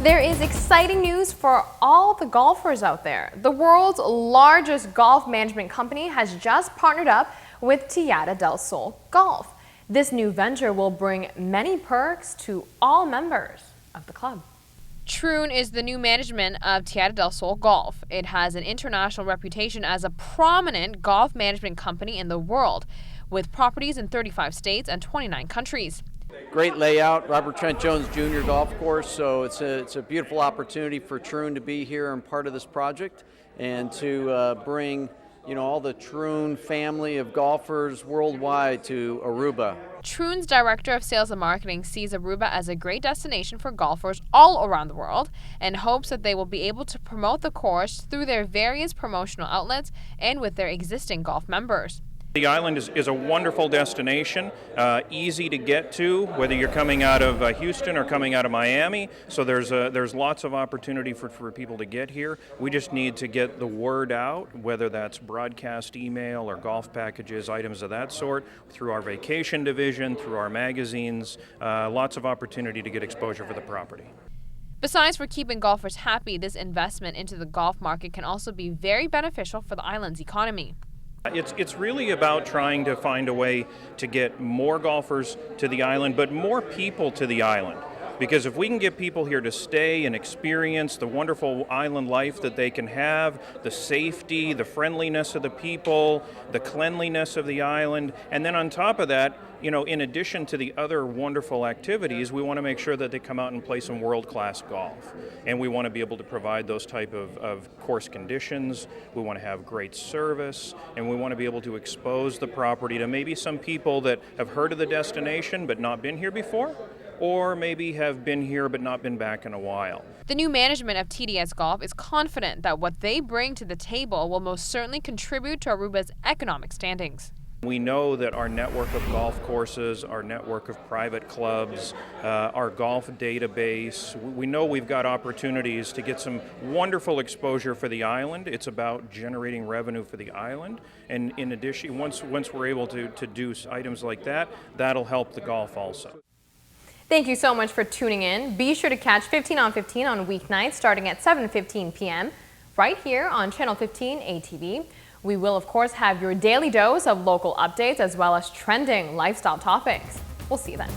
There is exciting news for all the golfers out there. The world's largest golf management company has just partnered up with Tierra del Sol Golf. This new venture will bring many perks to all members of the club. Troon is the new management of Tierra del Sol Golf. It has an international reputation as a prominent golf management company in the world, with properties in 35 states and 29 countries. Great layout, Robert Trent Jones Jr. Golf Course, so it's a beautiful opportunity for Troon to be here and part of this project and to bring all the Troon family of golfers worldwide to Aruba. Troon's Director of Sales and Marketing sees Aruba as a great destination for golfers all around the world and hopes that they will be able to promote the course through their various promotional outlets and with their existing golf members. The island is a wonderful destination, easy to get to, whether you're coming out of Houston or coming out of Miami. So there's lots of opportunity for people to get here. We just need to get the word out, whether that's broadcast email or golf packages, items of that sort, through our vacation division, through our magazines. Lots of opportunity to get exposure for the property. Besides for keeping golfers happy, this investment into the golf market can also be very beneficial for the island's economy. It's really about trying to find a way to get more golfers to the island, but more people to the island. Because if we can get people here to stay and experience the wonderful island life that they can have, the safety, the friendliness of the people, the cleanliness of the island, and then on top of that, in addition to the other wonderful activities, we want to make sure that they come out and play some world-class golf. And we want to be able to provide those type of course conditions. We want to have great service, and we want to be able to expose the property to maybe some people that have heard of the destination but not been here before, or maybe have been here but not been back in a while. The new management of TDS Golf is confident that what they bring to the table will most certainly contribute to Aruba's economic standings. We know that our network of golf courses, our network of private clubs, our golf database, we know we've got opportunities to get some wonderful exposure for the island. It's about generating revenue for the island. And in addition, once we're able to do items like that, that'll help the golf also. Thank you so much for tuning in. Be sure to catch 15 on 15 on weeknights starting at 7:15 p.m. right here on Channel 15 ATV. We will, of course, have your daily dose of local updates as well as trending lifestyle topics. We'll see you then.